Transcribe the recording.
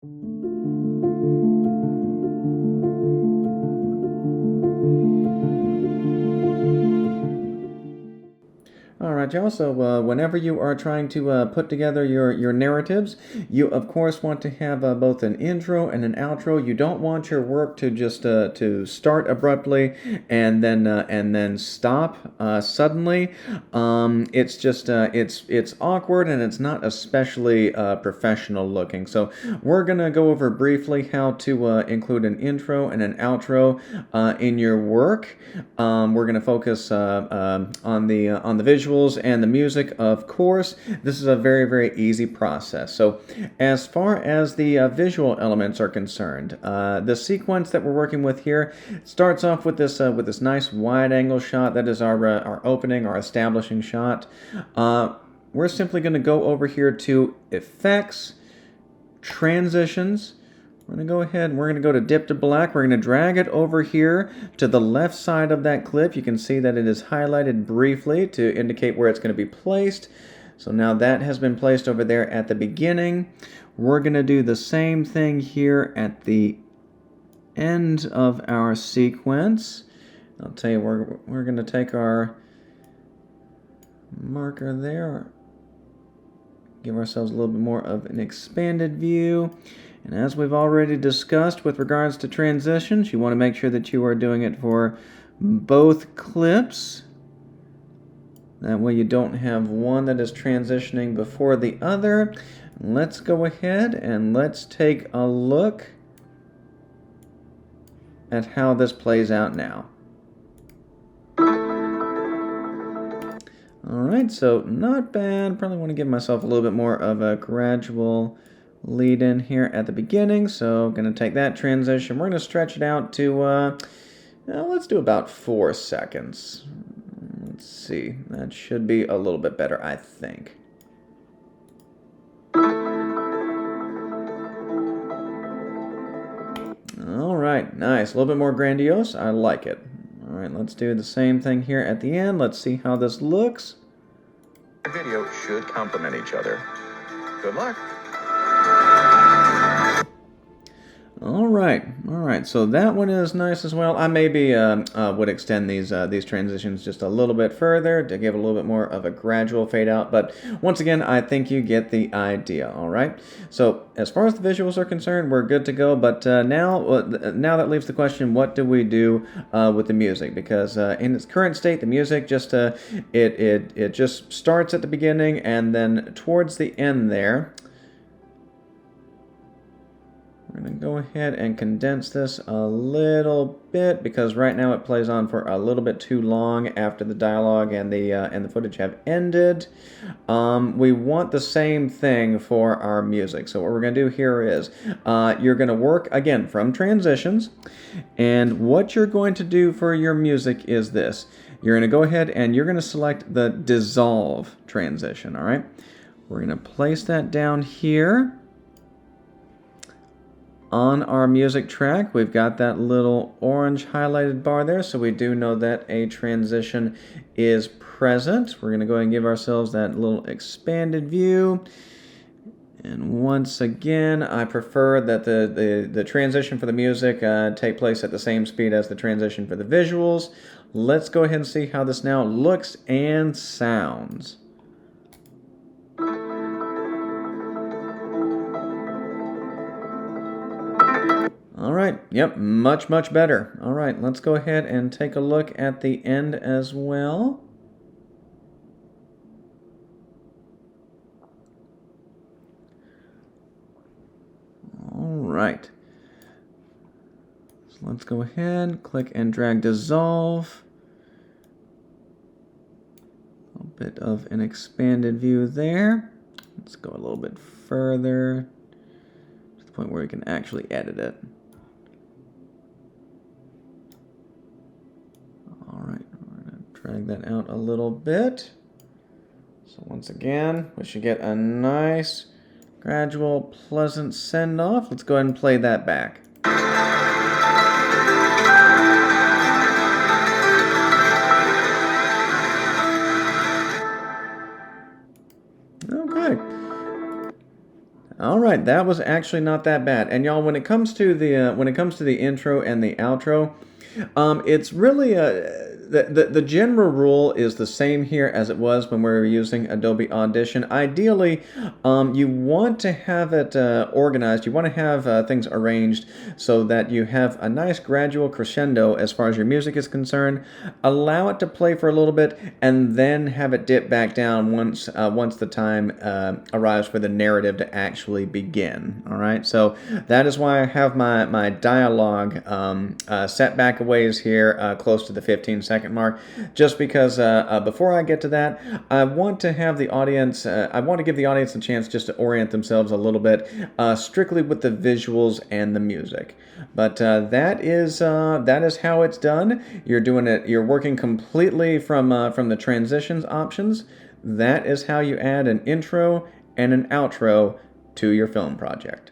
All right, y'all. So whenever you are trying to put together your narratives, you of course want to have both an intro and an outro. You don't want your work to just to start abruptly and then stop suddenly. It's just it's awkward and it's not especially professional looking. So we're gonna go over briefly how to include an intro and an outro in your work. We're gonna focus on the visuals and the music, of course. This is a very easy process. So as far as the visual elements are concerned, the sequence that we're working with here starts off with this nice wide angle shot. That is our opening, our establishing shot. We're simply going to go over here to Effects, Transitions. We're going to go ahead and we're going to go to Dip to Black. We're going to drag it over here to the left side of that clip. You can see that it is highlighted briefly to indicate where it's going to be placed. So now that has been placed over there at the beginning. We're going to do the same thing here at the end of our sequence. I'll tell you, we're going to take our marker there, give ourselves a little bit more of an expanded view. And as we've already discussed with regards to transitions, you want to make sure that you are doing it for both clips. That way you don't have one that is transitioning before the other. Let's go ahead and let's take a look at how this plays out now. Alright, so not bad. Probably want to give myself a little bit more of a gradual lead in here at the beginning. So I'm going to take that transition. We're going to stretch it out to, let's do about 4 seconds. Let's see. That should be a little bit better, I think. Alright, nice. A little bit more grandiose. I like it. Alright, let's do the same thing here at the end. Let's see how this looks. The video should complement each other. Good luck. All right. So that one is nice as well. I maybe would extend these transitions just a little bit further to give a little bit more of a gradual fade out. But once again, I think you get the idea. All right. So as far as the visuals are concerned, we're good to go. But now that leaves the question: what do we do with the music? Because in its current state, the music just it just starts at the beginning and then towards the end there. We're going to go ahead and condense this a little bit because right now it plays on for a little bit too long after the dialogue and the footage have ended. We want the same thing for our music. So what we're going to do here is you're going to work again from transitions, and what you're going to do for your music is this. You're going to go ahead and you're going to select the dissolve transition. All right. We're going to place that down here. On our music track, we've got that little orange highlighted bar there, so we do know that a transition is present. We're going to go ahead and give ourselves that little expanded view. And once again, I prefer that the transition for the music take place at the same speed as the transition for the visuals. Let's go ahead and see how this now looks and sounds. All right, yep, much better. All right, let's go ahead and take a look at the end as well. All right. So let's go ahead, click and drag dissolve. A little bit of an expanded view there. Let's go a little bit further to the point where we can actually edit it. Alright, we're going to drag that out a little bit. So once again, we should get a nice, gradual, pleasant send-off. Let's go ahead and play that back. Okay. Alright. right, that was actually not that bad. And y'all, when it comes to the intro and the outro, it's really the general rule is the same here as it was when we were using Adobe Audition. Ideally, you want to have it organized. You want to have things arranged so that you have a nice gradual crescendo as far as your music is concerned. Allow it to play for a little bit, and then have it dip back down once the time arrives for the narrative to actually begin. All right, so that is why I have my dialogue set back a ways here, close to the 15-second mark, just because before I get to that, I want to have the audience. I want to give the audience a chance just to orient themselves a little bit, strictly with the visuals and the music. But that is how it's done. You're doing it. You're working completely from the transitions options. That is how you add an intro and an outro to your film project.